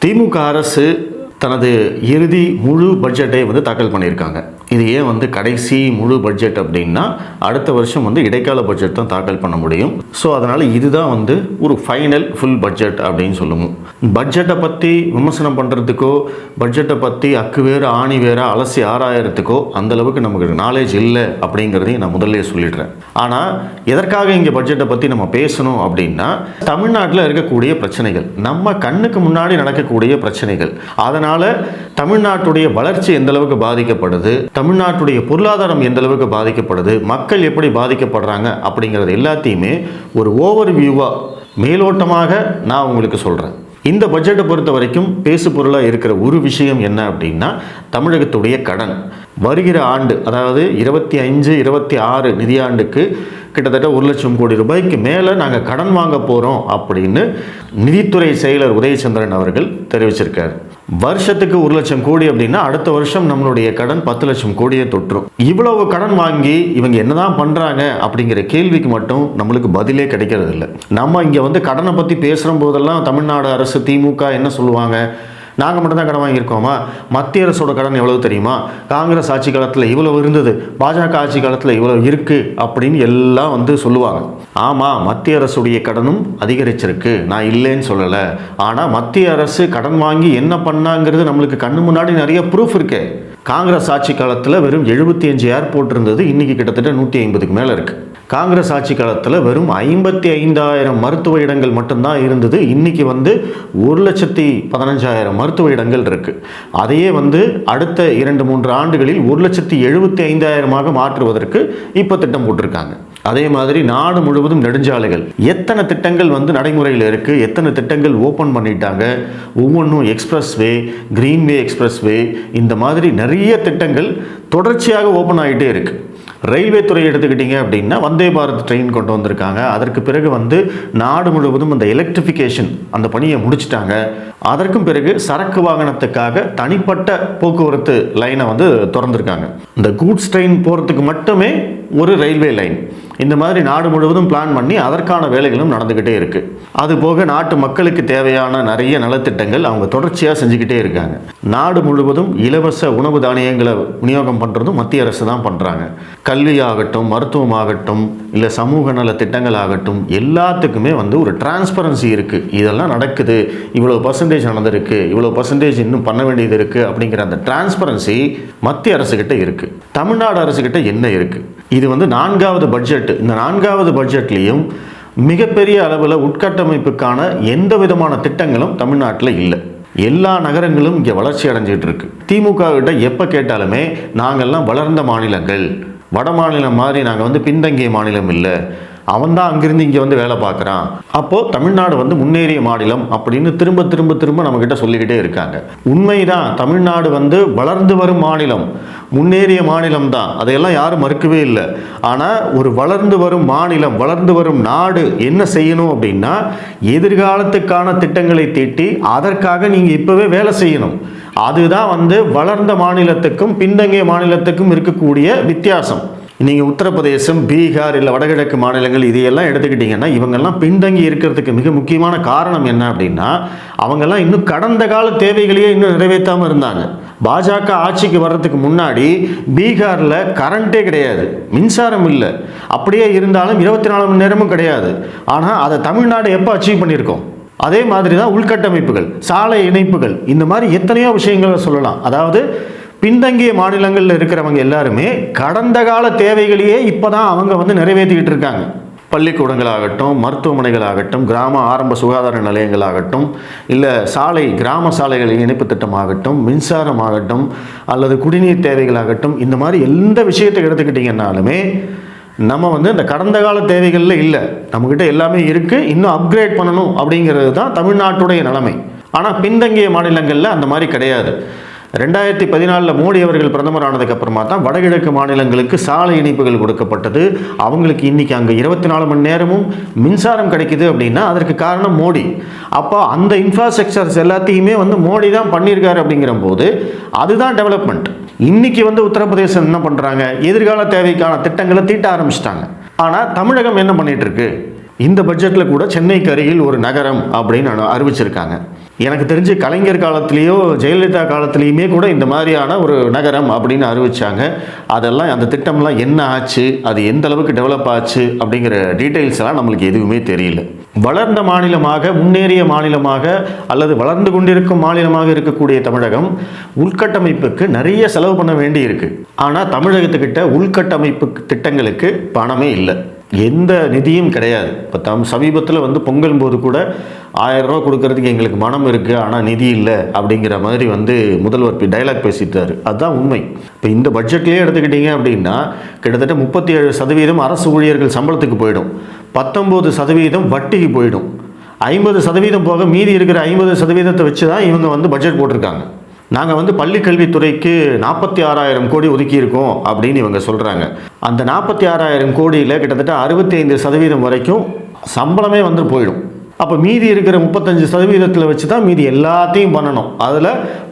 திமுக அரசு தனது இறுதி முழு பட்ஜெட்டை தாக்கல் பண்ணியிருக்காங்க. இது ஏன் கடைசி முழு பட்ஜெட் அப்படின்னா, அடுத்த வருஷம் இடைக்கால பட்ஜெட் தான் தாக்கல் பண்ண முடியும். ஸோ அதனால் இதுதான் ஒரு ஃபைனல் ஃபுல் பட்ஜெட் அப்படின்னு சொல்லுவோம். பட்ஜெட்டை பற்றி விமர்சனம் பண்ணுறதுக்கோ, பட்ஜெட்டை பற்றி அக்கு வேறு ஆணி வேற அலசி ஆராயறதுக்கோ அந்தளவுக்கு நமக்கு நாலேஜ் இல்லை அப்படிங்கிறதையும் நான் முதல்ல சொல்லிடுறேன். ஆனால் எதற்காக இங்கே பட்ஜெட்டை பற்றி நம்ம பேசணும் அப்படின்னா, தமிழ்நாட்டில் இருக்கக்கூடிய பிரச்சனைகள், நம்ம கண்ணுக்கு முன்னாடி நடக்கக்கூடிய பிரச்சனைகள், அதனால் தமிழ்நாட்டுடைய வளர்ச்சி எந்த அளவுக்கு பாதிக்கப்படுது, தமிழ்நாட்டுடைய பொருளாதாரம் எந்த அளவுக்கு பாதிக்கப்படுது, மக்கள் எப்படி பாதிக்கப்படுறாங்க அப்படிங்கிறது எல்லாத்தையுமே ஒரு ஓவர் வியூவா மேலோட்டமாக நான் உங்களுக்கு சொல்கிறேன். இந்த பட்ஜெட்டை பொறுத்த வரைக்கும் பேசு பொருளாக இருக்கிற ஒரு விஷயம் என்ன அப்படின்னா, தமிழகத்துடைய கடன் வருகிற ஆண்டு, அதாவது 25-26 நிதியாண்டுக்கு கிட்டத்தட்ட 1 லட்சம் கோடி ரூபாய்க்கு மேலே நாங்கள் கடன் வாங்க போகிறோம் அப்படின்னு நிதித்துறை செயலர் உதயச்சந்திரன் அவர்கள் தெரிவிச்சிருக்காரு. வருஷத்துக்கு 1 லட்சம் கோடி அப்படின்னா அடுத்த வருஷம் நம்மளுடைய கடன் 10 லட்சம் கோடியை தொற்றும். இவ்வளவு கடன் வாங்கி இவங்க என்னதான் பண்றாங்க அப்படிங்கிற கேள்விக்கு மட்டும் நம்மளுக்கு பதிலே கிடைக்கிறது இல்லை. நம்ம இங்க கடனை பத்தி பேசுற போதெல்லாம் தமிழ்நாடு அரசு, திமுக என்ன சொல்லுவாங்க, நாங்கள் மட்டும் தான் கடன் வாங்கியிருக்கோமா, மத்திய அரசோட கடன் எவ்வளவு தெரியுமா, காங்கிரஸ் ஆட்சி காலத்தில் இவ்வளவு இருந்தது, பாஜக ஆட்சி காலத்தில் இவ்வளவு இருக்கு அப்படின்னு எல்லாம் சொல்லுவாங்க. ஆமாம், மத்திய அரசுடைய கடனும் அதிகரிச்சிருக்கு, நான் இல்லைன்னு சொல்லலை. ஆனால் மத்திய அரசு கடன் வாங்கி என்ன பண்ணாங்கிறது நம்மளுக்கு கண்ணு முன்னாடி நிறைய ப்ரூஃப் இருக்கு. காங்கிரஸ் ஆட்சி காலத்தில் வெறும் 75 ஏர்போர்ட் இருந்தது, இன்னைக்கு கிட்டத்தட்ட 150க்கு மேலே இருக்கு. காங்கிரஸ் ஆட்சி காலத்தில் வெறும் 55,000 மருத்துவ இடங்கள் மட்டும்தான் இருந்தது, இன்னைக்கு 1,15,000 மருத்துவ இடங்கள் இருக்கு. அதையே அடுத்த 2-3 ஆண்டுகளில் 1,75,000 மாற்றுவதற்கு இப்போ திட்டம் போட்டிருக்காங்க. அதே மாதிரி நாடு முழுவதும் நெடுஞ்சாலைகள், எத்தனை திட்டங்கள் நடைமுறையில் இருக்கு, எத்தனை திட்டங்கள் ஓப்பன் பண்ணிட்டாங்க. ஒவ்வொன்றும் எக்ஸ்பிரஸ்வே, கிரீன்வே எக்ஸ்பிரஸ்வே, இந்த மாதிரி நிறைய திட்டங்கள் தொடர்ச்சியாக ஓப்பன் ஆகிட்டே இருக்கு. ரயில்வே துறை எடுத்துக்கிட்டீங்க அப்படின்னா வந்தே பாரத் ட்ரெயின் கொண்டு வந்திருக்காங்க. அதற்கு பிறகு நாடு முழுவதும் அந்த எலக்ட்ரிஃபிகேஷன் அந்த பணியை முடிச்சிட்டாங்க. அதற்கும் பிறகு சரக்கு வாகனத்துக்காக தனிப்பட்ட போக்குவரத்து லைனை திறந்திருக்காங்க. இந்த கூட்ஸ் ட்ரெயின் போகிறதுக்கு மட்டுமே ஒரு ரயில்வே லைன். இந்த மாதிரி நாடு முழுவதும் பிளான் பண்ணி அதற்கான வேலைகளும் நடந்துக்கிட்டே இருக்கு. அது போக நாட்டு மக்களுக்கு தேவையான நிறைய நலத்திட்டங்கள் அவங்க தொடர்ச்சியாக செஞ்சுக்கிட்டே இருக்காங்க. நாடு முழுவதும் இலவச உணவு தானியங்களை விநியோகம் பண்ணுறதும் மத்திய அரசு தான் பண்ணுறாங்க. கல்வியாகட்டும், மருத்துவமாகட்டும், இல்லை சமூக நல திட்டங்கள் ஆகட்டும், எல்லாத்துக்குமே ஒரு டிரான்ஸ்பரன்சி இருக்குது. இதெல்லாம் நடக்குது, இவ்வளோ பர்சன்டேஜ் நடந்திருக்கு, இவ்வளோ பர்சன்டேஜ் இன்னும் பண்ண வேண்டியது இருக்குது அப்படிங்கிற அந்த டிரான்ஸ்பரன்சி மத்திய அரசுக்கிட்ட இருக்குது. தமிழ்நாடு அரசுக்கிட்ட என்ன இருக்குது? இது 4வது பட்ஜெட். இந்த 4வது பட்ஜெட்லேயும் மிகப்பெரிய அளவில் உட்கட்டமைப்புக்கான எந்த விதமான திட்டங்களும் தமிழ்நாட்டில் இல்லை. எல்லா நகரங்களும் இங்கே வளர்ச்சி அடைஞ்சிட்டு இருக்கு. திமுக கிட்ட எப்போ கேட்டாலுமே நாங்கள்லாம் வளர்ந்த மாநிலங்கள், வட மாநிலம் மாதிரி நாங்கள் பின்தங்கிய மாநிலம் இல்லை, அவன் தான் அங்கிருந்து இங்கே வேலை பார்க்குறான், அப்போது தமிழ்நாடு முன்னேறிய மாநிலம் அப்படின்னு திரும்ப திரும்ப திரும்ப நம்மக்கிட்ட சொல்லிக்கிட்டே இருக்காங்க. உண்மைதான், தமிழ்நாடு வளர்ந்து வரும் மாநிலம், முன்னேறிய மாநிலம் தான், அதையெல்லாம் யாரும் மறுக்கவே இல்லை. ஆனால் ஒரு வளர்ந்து வரும் மாநிலம், வளர்ந்து வரும் நாடு என்ன செய்யணும் அப்படின்னா, எதிர்காலத்துக்கான திட்டங்களை தீட்டி அதற்காக நீங்கள் இப்போவே வேலை செய்யணும். அதுதான் வளர்ந்த மாநிலத்துக்கும் பின்தங்கிய மாநிலத்துக்கும் இருக்கக்கூடிய வித்தியாசம். நீங்கள் உத்தரப்பிரதேசம், பீகார், இல்லை வடகிழக்கு மாநிலங்கள் இதையெல்லாம் எடுத்துக்கிட்டிங்கன்னா இவங்கெல்லாம் பின்தங்கி இருக்கிறதுக்கு மிக முக்கியமான காரணம் என்ன அப்படின்னா, அவங்கெல்லாம் இன்னும் கடந்த கால தேவைகளையே இன்னும் நிறைவேற்றாமல் இருந்தாங்க. பாஜக ஆட்சிக்கு வர்றதுக்கு முன்னாடி பீகாரில் கரண்ட்டே கிடையாது, மின்சாரம் இல்லை, அப்படியே இருந்தாலும் 24 மணி நேரமும் கிடையாது. ஆனால் அதை தமிழ்நாடு எப்போ அச்சீவ் பண்ணியிருக்கோம்? அதே மாதிரி தான் உள்கட்டமைப்புகள், சாலை இணைப்புகள், இந்த மாதிரி எத்தனையோ விஷயங்களை சொல்லலாம். அதாவது பின்தங்கிய மாநிலங்களில் இருக்கிறவங்க எல்லாருமே கடந்த கால தேவைகளையே இப்போதான் அவங்க நிறைவேற்றிக்கிட்டு இருக்காங்க. பள்ளிக்கூடங்களாகட்டும், மருத்துவமனைகளாகட்டும், கிராம ஆரம்ப சுகாதார நிலையங்களாகட்டும், இல்லை சாலை, கிராம சாலைகள் இணைப்பு திட்டமாகட்டும், மின்சாரமாகட்டும், அல்லது குடிநீர் தேவைகளாகட்டும், இந்த மாதிரி எந்த விஷயத்தை எடுத்துக்கிட்டிங்கன்னாலுமே நம்ம இந்த கடந்த கால தேவைகளில் இல்லை, நம்மக்கிட்ட எல்லாமே இருக்குது, இன்னும் அப்கிரேட் பண்ணணும் அப்படிங்கிறது தான் தமிழ்நாட்டுடைய நிலைமை. ஆனால் பின்தங்கிய மாநிலங்களில் அந்த மாதிரி கிடையாது. 2014 மோடி அவர்கள் பிரதமர் ஆனதுக்கு அப்புறமா தான் வடகிழக்கு மாநிலங்களுக்கு சாலை இணைப்புகள் கொடுக்கப்பட்டது. அவங்களுக்கு இன்னைக்கு அங்கே 24 மணி நேரமும் மின்சாரம் கிடைக்குது அப்படின்னா அதற்கு காரணம் மோடி. அப்போ அந்த இன்ஃப்ராஸ்ட்ரக்சர்ஸ் எல்லாத்தையுமே மோடி தான் பண்ணியிருக்காரு. அப்படிங்கிற போது அதுதான் டெவலப்மெண்ட். இன்னைக்கு உத்தரப்பிரதேசம் என்ன பண்ணுறாங்க, எதிர்கால தேவைக்கான திட்டங்களை தீட்ட ஆரம்பிச்சிட்டாங்க. ஆனால் தமிழகம் என்ன பண்ணிட்டு இருக்கு? இந்த பட்ஜெட்டில் கூட சென்னைக்கு அருகில் ஒரு நகரம் அப்படின்னு அறிவிச்சிருக்காங்க. எனக்கு தெரிஞ்சு கலைஞர் காலத்திலேயோ ஜெயலலிதா காலத்திலையுமே கூட இந்த மாதிரியான ஒரு நகரம் அப்படின்னு அறிவிச்சாங்க. அதெல்லாம் அந்த திட்டம்லாம் என்ன ஆச்சு, அது எந்த அளவுக்கு டெவலப் ஆச்சு அப்படிங்கிற டீட்டெயில்ஸ் எல்லாம் நம்மளுக்கு எதுவுமே தெரியல. வளர்ந்த மாநிலமாக, முன்னேறிய மாநிலமாக அல்லது வளர்ந்து கொண்டிருக்கும் மாநிலமாக இருக்கக்கூடிய தமிழகம் உள்கட்டமைப்புக்கு நிறைய செலவு பண்ண வேண்டி இருக்கு. ஆனால் தமிழகத்துக்கிட்ட உள்கட்டமைப்பு திட்டங்களுக்கு பணமே இல்லை, எந்த நிதியும் கிடையாது. இப்போ சமீபத்தில் வந்து பொங்கல் போது கூட 1000 ரூபா கொடுக்கறதுக்கு எங்களுக்கு மனம் இருக்குது, ஆனால் நிதி இல்லை அப்படிங்கிற மாதிரி வந்து முதல்வர் டைலாக் பேசிட்டாரு. அதுதான் உண்மை. இப்போ இந்த பட்ஜெட்லேயே எடுத்துக்கிட்டீங்க அப்படின்னா கிட்டத்தட்ட 37% அரசு ஊழியர்கள் சம்பளத்துக்கு போயிடும், 19% வட்டிக்கு போயிடும், 50% போக மீதி இருக்கிற 50% வச்சு தான் இவங்க வந்து பட்ஜெட் போட்டிருக்காங்க. நாங்கள் வந்து பள்ளிக்கல்வித்துறைக்கு 46,000 கோடி ஒதுக்கியிருக்கோம் அப்படின்னு இவங்க சொல்கிறாங்க. அந்த 46,000 கோடியில் கிட்டத்தட்ட 65% வரைக்கும் சம்பளமே வந்து போயிடும். அப்போ மீதி இருக்கிற 35% வச்சு தான் மீதி எல்லாத்தையும் பண்ணணும். அதில்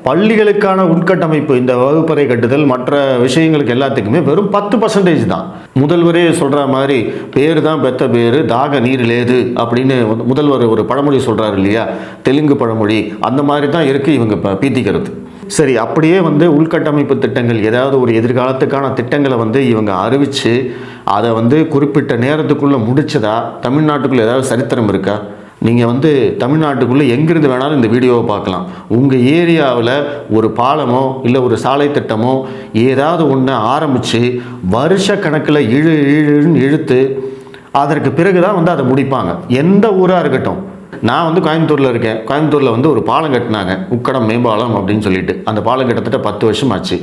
பள்ளிகளுக்கான உட்கட்டமைப்பு, இந்த வகுப்பறை கட்டுதல், மற்ற விஷயங்களுக்கு எல்லாத்துக்குமே வெறும் 10% தான். முதல்வரே சொல்கிற மாதிரி பேர் தான் பெத்த பேர், தாக நீர் லேது அப்படின்னு முதல்வர் ஒரு பழமொழி சொல்கிறாரு இல்லையா, தெலுங்கு பழமொழி. அந்த மாதிரி தான் இருக்குது இவங்க பீத்திக்கிறது. சரி, அப்படியே வந்து உள்கட்டமைப்பு திட்டங்கள், ஏதாவது ஒரு எதிர்காலத்துக்கான திட்டங்களை வந்து இவங்க அறிவித்து அதை வந்து குறிப்பிட்ட நேரத்துக்குள்ளே முடிச்சதா தமிழ்நாட்டுக்குள்ளே ஏதாவது சரித்திரம் இருக்கா? நீங்கள் வந்து தமிழ்நாட்டுக்குள்ளே எங்கிருந்து வேணாலும் இந்த வீடியோவை பார்க்கலாம். உங்கள் ஏரியாவில் ஒரு பாலமோ இல்லை ஒரு சாலை திட்டமோ ஏதாவது ஒன்று ஆரம்பித்து வருஷ கணக்கில் இழுன்னு இழுத்து அதற்கு பிறகு தான் வந்து அதை முடிப்பாங்க. எந்த ஊராக இருக்கட்டும். நான் வந்து கோயம்புத்தூரில் இருக்கேன். கோயம்புத்தூரில் வந்து ஒரு பாலம் கட்டினாங்க, உக்கடம் மேம்பாலம் அப்படின்னு சொல்லிட்டு. அந்த பாலம் கிட்டத்தட்ட 10 வருஷம் ஆச்சு.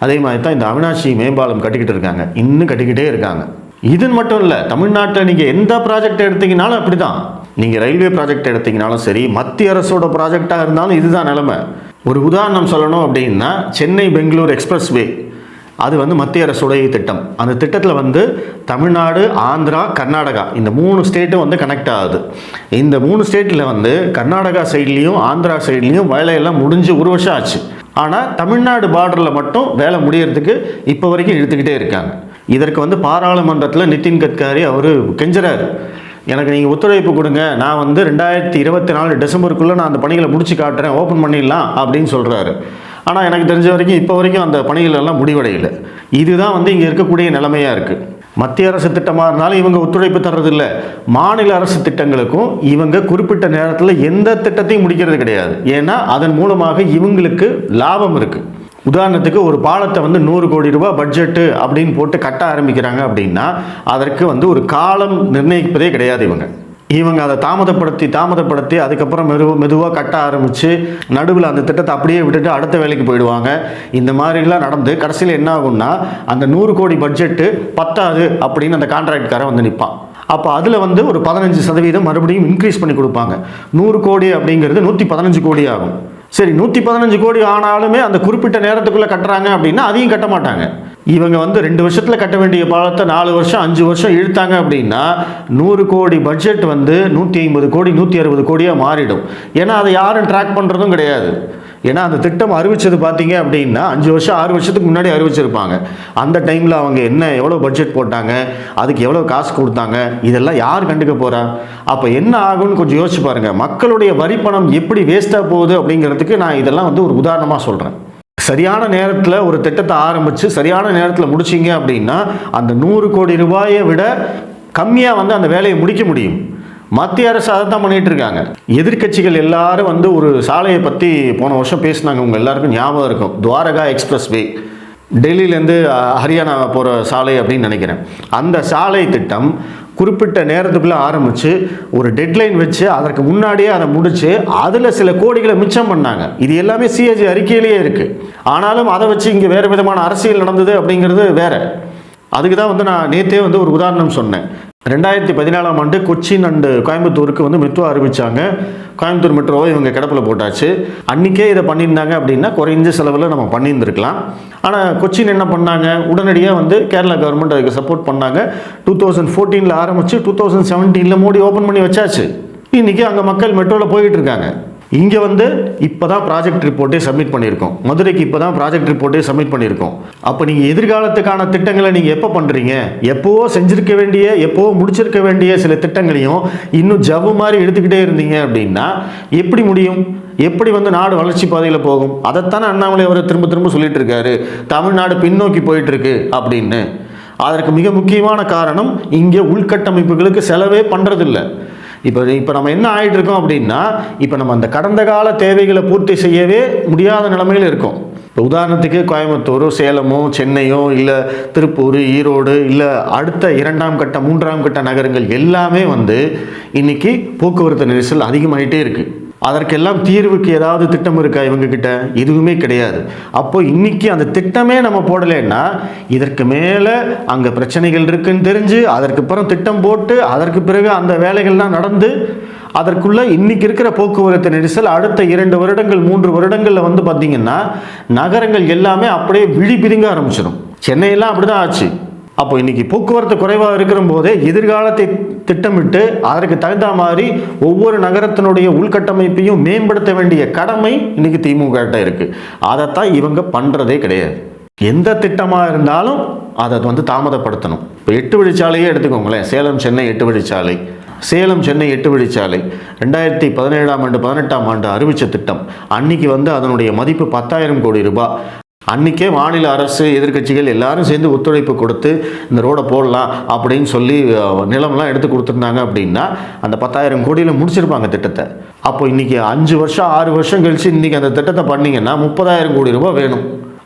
அதே மாதிரி தான் இந்த அவினாசி மேம்பாலம் கட்டிக்கிட்டு இருக்காங்க, இன்னும் கட்டிக்கிட்டே இருக்காங்க. இது மட்டும் இல்லை, தமிழ்நாட்டில் நீங்கள் எந்த ப்ராஜெக்ட் எடுத்தீங்கனாலும் அப்படி தான். நீங்கள் ரயில்வே ப்ராஜெக்ட் எடுத்தீங்கனாலும் சரி, மத்திய அரசோட ப்ராஜெக்டாக இருந்தாலும் இதுதான் நிலைமை. ஒரு உதாரணம் சொல்லணும் அப்படின்னா, சென்னை பெங்களூர் எக்ஸ்பிரஸ் வே, அது வந்து மத்திய அரசுடைய திட்டம். அந்த திட்டத்தில் வந்து தமிழ்நாடு, ஆந்திரா, கர்நாடகா இந்த 3 ஸ்டேட்டும் வந்து கனெக்ட் ஆகுது. இந்த 3 ஸ்டேட்டில் வந்து கர்நாடகா சைட்லேயும் ஆந்திரா சைட்லேயும் வேலையெல்லாம் முடிஞ்சு 1 வருஷம் ஆச்சு. ஆனால் தமிழ்நாடு பார்டரில் மட்டும் வேலை முடியறதுக்கு இப்போ வரைக்கும் இழுத்துக்கிட்டே இருக்காங்க. இதற்கு வந்து பாராளுமன்றத்தில் நிதின் கட்காரி அவர் கெஞ்சுறாரு, எனக்கு நீங்கள் ஒத்துழைப்பு கொடுங்க, நான் வந்து 2024 டிசம்பருக்குள்ளே நான் அந்த பணிகளை முடிச்சு காட்டுறேன், ஓப்பன் பண்ணிடலாம் அப்படின்னு சொல்கிறாரு. ஆனால் எனக்கு தெரிஞ்ச வரைக்கும் இப்போ வரைக்கும் அந்த பணிகள் எல்லாம் முடிவடையலை. இதுதான் வந்து இங்கே இருக்கக்கூடிய நிலைமையாக இருக்குது. மத்திய அரசு திட்டமாக இருந்தாலும் இவங்க ஒத்துழைப்பு தர்றதில்லை, மாநில அரசு திட்டங்களுக்கும் இவங்க குறிப்பிட்ட நேரத்தில் எந்த திட்டத்தையும் முடிக்கிறது கிடையாது. ஏன்னா அதன் மூலமாக இவங்களுக்கு லாபம் இருக்குது. உதாரணத்துக்கு ஒரு பாலத்தை வந்து 100 கோடி ரூபாய் பட்ஜெட்டு அப்படின்னு போட்டு கட்ட ஆரம்பிக்கிறாங்க அப்படின்னா அதற்கு வந்து ஒரு காலம் நிர்ணயிப்பதே கிடையாது. இவங்க அதை தாமதப்படுத்தி அதுக்கப்புறம் மெதுவாக கட்ட ஆரம்பித்து நடுவில் அந்த திட்டத்தை அப்படியே விட்டுட்டு அடுத்த வேலைக்கு போயிடுவாங்க. இந்த மாதிரிலாம் நடந்து கடைசியில் என்ன ஆகும்னா அந்த 100 கோடி பட்ஜெட்டு பத்தாது அப்படின்னு அந்த கான்ட்ராக்ட்காரன் வந்து நிற்பான். அப்போ அதில் வந்து ஒரு 15% மறுபடியும் இன்க்ரீஸ் பண்ணி கொடுப்பாங்க. 100 கோடி அப்படிங்கிறது 115 கோடி ஆகும். சரி, 115 கோடி ஆனாலுமே அந்த குறிப்பிட்ட நேரத்துக்குள்ளே கட்டுறாங்க அப்படின்னா அதையும் கட்ட மாட்டாங்க. இவங்க வந்து 2 வருஷத்தில் கட்ட வேண்டிய பாலத்தை 4 வருஷம் 5 வருஷம் இழுத்தாங்க அப்படின்னா 100 கோடி பட்ஜெட் வந்து 150 கோடி 160 கோடியாக மாறிடும். ஏன்னா அதை யாரும் ட்ராக் பண்ணுறதும் கிடையாது. ஏன்னா அந்த திட்டம் அறிவிச்சது பார்த்தீங்க அப்படின்னா 5 வருஷம் 6 வருஷத்துக்கு முன்னாடி அறிவிச்சிருப்பாங்க. அந்த டைமில் அவங்க எவ்வளோ பட்ஜெட் போட்டாங்க, அதுக்கு எவ்வளோ காசு கொடுத்தாங்க, இதெல்லாம் யார் கண்டுக்க போகிறா? அப்போ என்ன ஆகும்னு கொஞ்சம் யோசிச்சு பாருங்கள். மக்களுடைய வரி பணம் எப்படி வேஸ்ட்டாக போகுது அப்படிங்கிறதுக்கு நான் இதெல்லாம் வந்து ஒரு உதாரணமாக சொல்கிறேன். சரியான நேரத்தில் ஒரு திட்டத்தை ஆரம்பித்து சரியான நேரத்தில் முடிச்சிங்க அப்படின்னா அந்த 100 கோடி ரூபாயை விட கம்மியாக வந்து அந்த வேலையை முடிக்க முடியும். மத்திய அரசு அதை தான் பண்ணிகிட்டு இருக்காங்க. எதிர்கட்சிகள் எல்லாரும் வந்து ஒரு சாலையை பற்றி போன வருஷம் பேசினாங்க, உங்கள் எல்லாருக்கும் ஞாபகம் இருக்கும். துவாரகா எக்ஸ்பிரஸ் வே, டெல்லியிலேருந்து ஹரியானா போகிற சாலை அப்படின்னு நினைக்கிறேன். அந்த சாலை திட்டம் குறிப்பிட்ட நேரத்துக்குள்ளே ஆரம்பித்து ஒரு டெட்லைன் வச்சு அதற்கு முன்னாடியே அதை முடித்து அதில் சில கோடிகளை மிச்சம் பண்ணாங்க. இது எல்லாமே சிஏஜி அறிக்கையிலேயே இருக்குது. ஆனாலும் அதை வச்சு இங்கே வேறு விதமான அரசியல் நடந்தது அப்படிங்கிறது வேறு. அதுக்கு தான் வந்து நான் நேற்றே வந்து ஒரு உதாரணம் சொன்னேன். 2014ஆம் ஆண்டு கொச்சின் அண்டு கோயம்புத்தூருக்கு வந்து மெட்ரோ அறிவித்தாங்க. கோயம்புத்தூர் மெட்ரோவை இவங்க கிடப்பில் போட்டாச்சு. அன்றைக்கே இதை பண்ணியிருந்தாங்க அப்படின்னா குறைஞ்ச செலவில் நம்ம பண்ணியிருந்துருக்கலாம். ஆனால் கொச்சின் என்ன பண்ணாங்க, உடனடியாக வந்து கேரளா கவர்மெண்ட் அதுக்கு சப்போர்ட் பண்ணாங்க. 2014 ஆரம்பித்து 2017 மோடி ஓப்பன் பண்ணி வச்சாச்சு. இன்றைக்கி அங்கே மக்கள் மெட்ரோவில் போயிட்டு இருக்காங்க. இங்கே வந்து இப்போ தான் ப்ராஜெக்ட் ரிப்போர்ட்டே சப்மிட் பண்ணியிருக்கோம். மதுரைக்கு இப்போ தான் ப்ராஜெக்ட் ரிப்போர்ட்டே சப்மிட் பண்ணியிருக்கோம். அப்போ நீங்கள் எதிர்காலத்துக்கான திட்டங்களை நீங்கள் எப்போ பண்ணுறீங்க? எப்போவோ செஞ்சுருக்க வேண்டிய, எப்போவோ முடிச்சிருக்க வேண்டிய சில திட்டங்களையும் இன்னும் ஜவ்வு மாதிரி எடுத்துக்கிட்டே இருந்தீங்க அப்படின்னா எப்படி முடியும்? எப்படி வந்து நாடு வளர்ச்சி பாதையில் போகும்? அதைத்தானே அண்ணாமலை அவர் திரும்ப திரும்ப சொல்லிட்டு இருக்காரு, தமிழ்நாடு பின்னோக்கி போயிட்டு இருக்கு அப்படின்னு. அதற்கு மிக முக்கியமான காரணம் இங்கே உள்கட்டமைப்புகளுக்கு செலவே பண்ணுறதில்லை. இப்போ நம்ம என்ன ஆகிட்டு இருக்கோம் அப்படின்னா, இப்போ நம்ம அந்த கடந்த கால தேவைகளை பூர்த்தி செய்யவே முடியாத நிலைமையில் இருக்கோம். இப்போ உதாரணத்துக்கு கோயம்புத்தூர், சேலமோ, சென்னையோ, இல்லை திருப்பூர், ஈரோடு, இல்லை அடுத்த 2ஆம் கட்ட 3ஆம் கட்ட நகரங்கள் எல்லாமே வந்து இன்னைக்கு போக்குவரத்து நெரிசல் அதிகமாகிட்டே இருக்குது. அதற்கெல்லாம் தீர்வுக்கு ஏதாவது திட்டம் இருக்கா இவங்க கிட்ட? எதுவுமே கிடையாது. அப்போ இன்னைக்கு அந்த திட்டமே நம்ம போடலைன்னா இதற்கு மேலே அங்கே பிரச்சனைகள் இருக்குன்னு தெரிஞ்சு அதற்கு பிறகு திட்டம் போட்டு அதற்கு பிறகு அந்த வேலைகள்லாம் நடந்து அதற்குள்ள இன்னைக்கு இருக்கிற போக்குவரத்து நெரிசல் அடுத்த 2 வருடங்கள் 3 வருடங்களில் வந்து பார்த்தீங்கன்னா நகரங்கள் எல்லாமே அப்படியே விழி பிதுங்க ஆரம்பிச்சிடும். சென்னையெல்லாம் அப்படிதான் ஆச்சு. அப்போ இன்னைக்கு போக்குவரத்து குறைவாக இருக்கிற போதே எதிர்காலத்தை திட்டமிட்டு அதற்கு தகுந்த மாதிரி ஒவ்வொரு நகரத்தினுடைய உள்கட்டமைப்பையும் மேம்படுத்த வேண்டிய கடமை இன்னைக்கு திமுக கிட்ட இருக்கு. அதைத்தான் இவங்க பண்றதே கிடையாது. எந்த திட்டமாக இருந்தாலும் அதை வந்து தாமதப்படுத்தணும். இப்போ 8 வழிச்சாலையே எடுத்துக்கோங்களேன். சேலம் சென்னை 8 வழிச்சாலை, சேலம் சென்னை 8 வழிச்சாலை 2017ஆம் ஆண்டு 18ஆம் ஆண்டு அறிவித்த திட்டம். அன்னைக்கு வந்து அதனுடைய மதிப்பு 10,000 கோடி ரூபாய். அன்றைக்கே மாநில அரசு, எதிர்கட்சிகள் எல்லாரும் சேர்ந்து ஒத்துழைப்பு கொடுத்து இந்த ரோடை போடலாம் அப்படின்னு சொல்லி நிலம்லாம் எடுத்து கொடுத்துருந்தாங்க அப்படின்னா அந்த 10,000 கோடியில் முடிச்சிருப்பாங்க திட்டத்தை. அப்போ இன்றைக்கி 5 வருஷம் 6 வருஷம் கழித்து இன்றைக்கி அந்த திட்டத்தை பண்ணிங்கன்னா 30,000 கோடி ரூபாய் வேணும்.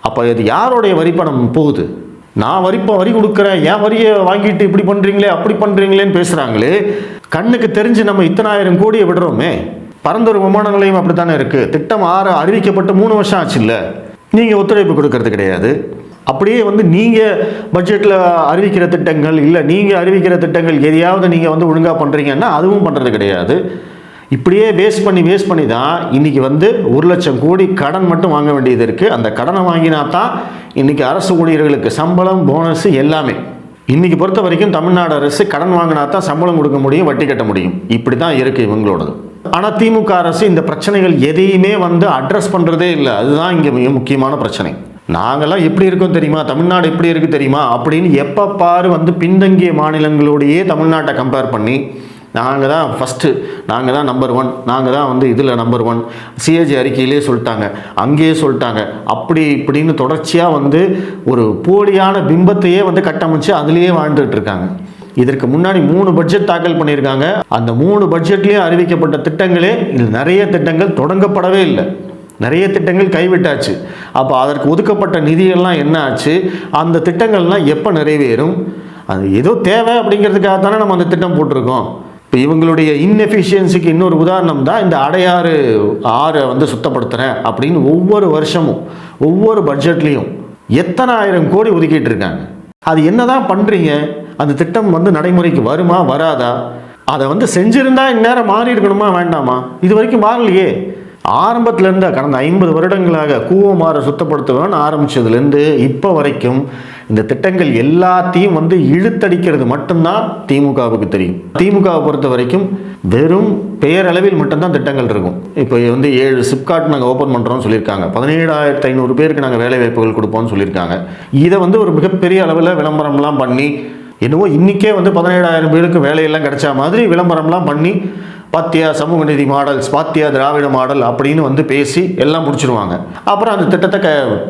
அப்போ இது யாருடைய வரிப்பணம் போகுது? நான் வரி கொடுக்குறேன், என் வரியை வாங்கிட்டு இப்படி பண்ணுறீங்களே அப்படி பண்ணுறீங்களேன்னு பேசுகிறாங்களே. கண்ணுக்கு தெரிஞ்சு நம்ம இத்தனை 1000 கோடியை விடுறோமே. பரந்தூர் விமான நிலையம் அப்படி தானே இருக்குது. திட்டம் அறிவிக்கப்பட்டு 3 வருஷம் ஆச்சு. இல்லை, நீங்கள் ஒத்துழைப்பு கொடுக்கறது கிடையாது. அப்படியே வந்து நீங்கள் பட்ஜெட்டில் அறிவிக்கிற திட்டங்கள், இல்லை நீங்கள் அறிவிக்கிற திட்டங்கள் எதையாவது நீங்கள் வந்து ஒழுங்காக பண்ணுறீங்கன்னா அதுவும் பண்ணுறது கிடையாது. இப்படியே வேஸ்ட் பண்ணி தான் இன்றைக்கி வந்து 1,00,000 கோடி கடன் மட்டும் வாங்க வேண்டியது இருக்குது. அந்த கடனை வாங்கினா தான் இன்றைக்கி அரசு ஊழியர்களுக்கு சம்பளம், போனஸ் எல்லாமே. இன்றைக்கி பொறுத்த வரைக்கும் தமிழ்நாடு அரசு கடன் வாங்கினா தான் சம்பளம் கொடுக்க முடியும், வட்டி கட்ட முடியும். இப்படி தான் இருக்குது இவங்களோடது. ஆனால் திமுக அரசு இந்த பிரச்சனைகள் எதையுமே வந்து அட்ரஸ் பண்ணுறதே இல்லை. அதுதான் இங்கே மிக முக்கியமான பிரச்சனை. நாங்கள்லாம் எப்படி இருக்கோம் தெரியுமா, தமிழ்நாடு எப்படி இருக்குது தெரியுமா அப்படின்னு எப்போ பாரு வந்து பின்தங்கிய மாநிலங்களோடையே தமிழ்நாட்டை கம்பேர் பண்ணி நாங்கள் தான் ஃபஸ்ட்டு, நாங்கள் தான் நம்பர் 1, நாங்கள் தான் வந்து இதில் நம்பர் 1, சிஏஜி அறிக்கையிலே சொல்லிட்டாங்க, அங்கேயே சொல்லிட்டாங்க, அப்படி இப்படின்னு தொடர்ச்சியாக வந்து ஒரு போலியான பிம்பத்தையே வந்து கட்டமைச்சு அதுலேயே வாழ்ந்துட்டு இருக்காங்க. இதற்கு முன்னாடி 3 பட்ஜெட் தாக்கல் பண்ணியிருக்காங்க. அந்த 3 பட்ஜெட்லேயும் அறிவிக்கப்பட்ட திட்டங்களே இதில் நிறைய திட்டங்கள் தொடங்கப்படவே இல்லை. நிறைய திட்டங்கள் கைவிட்டாச்சு. அப்போ அதற்கு ஒதுக்கப்பட்ட நிதியெல்லாம் என்ன ஆச்சு? அந்த திட்டங்கள்லாம் எப்போ நிறைவேறும்? அது ஏதோ தேவை அப்படிங்கிறதுக்காக தானே நம்ம அந்த திட்டம் போட்டிருக்கோம். இப்போ இவங்களுடைய இன்எஃபிஷியன்சிக்கு இன்னொரு உதாரணம் தான் இந்த அடையாறு ஆறை வந்து சுத்தப்படுத்துகிறேன் அப்படின்னு ஒவ்வொரு வருஷமும் ஒவ்வொரு பட்ஜெட்லேயும் எத்தனை 1000 கோடி ஒதுக்கிட்டு இருக்காங்க. அது என்ன தான் பண்ணுறீங்க? அந்த திட்டம் வந்து நடைமுறைக்கு வருமா வராதா? அதை வந்து செஞ்சுருந்தா இந்நேரம் மாறி இருக்கணுமா வேண்டாமா? இது வரைக்கும் மாறலையே. ஆரம்பத்திலேருந்து கடந்த 50 வருடங்களாக கூவமாற சுத்தப்படுத்துவேன்னு ஆரம்பித்ததுலேருந்து இப்போ வரைக்கும் இந்த திட்டங்கள் எல்லாத்தையும் வந்து இழுத்தடிக்கிறது மட்டும்தான் திமுகவுக்கு தெரியும். திமுகவை பொறுத்த வரைக்கும் வெறும் பெயரளவில் மட்டும்தான் திட்டங்கள் இருக்கும். இப்போ வந்து 7 சிப்காட் நாங்கள் ஓப்பன் பண்ணுறோம்னு சொல்லியிருக்காங்க. 17,500 பேருக்கு நாங்கள் வேலை வாய்ப்புகள் கொடுப்போம்னு சொல்லியிருக்காங்க. இதை வந்து ஒரு மிகப்பெரிய அளவில் விளம்பரம்லாம் பண்ணி என்னவோ இன்றைக்கே வந்து 17,000 பேருக்கு வேலையெல்லாம் கிடைச்சா மாதிரி விளம்பரம்லாம் பண்ணி பாத்தியா சமூக நீதி மாடல்ஸ், பாத்தியா திராவிட மாடல் அப்படின்னு வந்து பேசி எல்லாம் முடிச்சிருவாங்க. அப்புறம் அந்த திட்டத்தை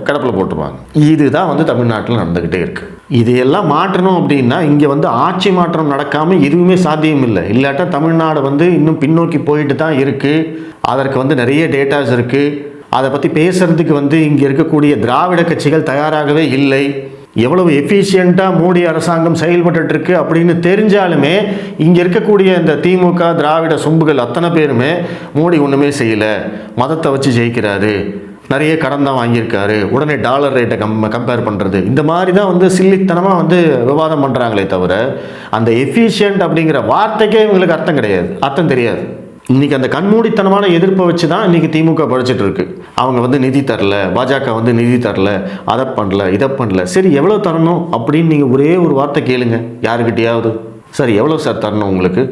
கிடப்பில் போட்டுருவாங்க. இதுதான் வந்து தமிழ்நாட்டில் நடந்துக்கிட்டே இருக்குது. இதையெல்லாம் மாற்றணும் அப்படின்னா இங்கே வந்து ஆட்சி மாற்றம் நடக்காமல் எதுவுமே சாத்தியம் இல்லை. இல்லாட்டா தமிழ்நாடு வந்து இன்னும் பின்னோக்கி போயிட்டு தான் இருக்குது. அதற்கு வந்து நிறைய டேட்டாஸ் இருக்குது. அதை பற்றி பேசுகிறதுக்கு வந்து இங்கே இருக்கக்கூடிய திராவிட கட்சிகள் தயாராகவே இல்லை. எவ்வளவு எஃபிஷியண்ட்டாக மோடி அரசாங்கம் செயல்பட்டு இருக்கு அப்படின்னு தெரிஞ்சாலுமே இங்கே இருக்கக்கூடிய இந்த திமுக திராவிட சொம்புகள் அத்தனை பேருமே மோடி ஒன்றுமே செய்யலை, மதத்தை வச்சு ஜெயிக்கிறாரு, நிறைய கடன் தான் வாங்கியிருக்காரு, உடனே டாலர் ரேட்டை கம்பேர் பண்ணுறது, இந்த மாதிரி தான் வந்து சில்லித்தனமாக வந்து விவாதம் பண்ணுறாங்களே தவிர அந்த எஃபிஷியன்ட் அப்படிங்கிற வார்த்தைக்கே இவங்களுக்கு அர்த்தம் கிடையாது, அர்த்தம் தெரியாது. இன்றைக்கி அந்த கண்மூடித்தனமான எதிர்ப்பை வச்சு தான் இன்றைக்கி திமுக படிச்சுட்டு இருக்கு. அவங்க வந்து நிதி தரல, பாஜக வந்து நிதி தரல, அதை பண்ணல, இதை பண்ணல. சரி எவ்வளோ தரணும் அப்படின்னு நீங்கள் ஒரே ஒரு வார்த்தை கேளுங்க யாருக்கிட்டையாவது. சரி எவ்வளோ சார் தரணும் உங்களுக்கு?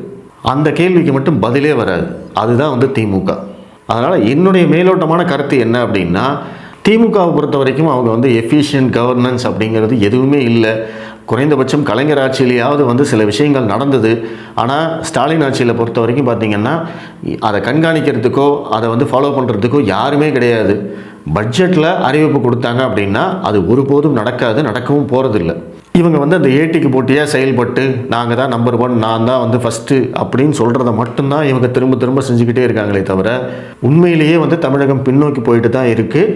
அந்த கேள்விக்கு மட்டும் பதிலே வராது. அதுதான் வந்து திமுக. அதனால் என்னுடைய மேலோட்டமான கருத்து என்ன அப்படின்னா, திமுகவை பொறுத்த வரைக்கும் அவங்க வந்து எஃபிஷியன்ட் கவர்னன்ஸ் அப்படிங்கிறது எதுவுமே இல்லை. குறைந்தபட்சம் கலைஞர் ஆட்சியிலேயாவது வந்து சில விஷயங்கள் நடந்தது. ஆனால் ஸ்டாலின் ஆட்சியில் பொறுத்த வரைக்கும் பார்த்திங்கன்னா அதை கண்காணிக்கிறதுக்கோ அதை வந்து ஃபாலோ பண்ணுறதுக்கோ யாருமே கிடையாது. பட்ஜெட்டில் அறிவிப்பு கொடுத்தாங்க அப்படின்னா அது ஒருபோதும் நடக்காது, நடக்கவும் போகிறதில்ல. இவங்க வந்து அந்த ஏட்டிக்கு போட்டியாக செயல்பட்டு நாங்கள் தான் நம்பர் 1, நான் தான் வந்து ஃபஸ்ட்டு அப்படின்னு சொல்கிறத மட்டும்தான் இவங்க திரும்ப திரும்ப செஞ்சுக்கிட்டே இருக்காங்களே தவிர உண்மையிலேயே வந்து தமிழகம் பின்னோக்கி போயிட்டு தான் இருக்குது.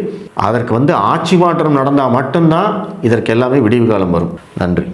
அதற்கு வந்து ஆட்சி மாற்றம் நடந்தால் மட்டும்தான் இதற்கு எல்லாமே விடிவு காலம் வரும். நன்றி.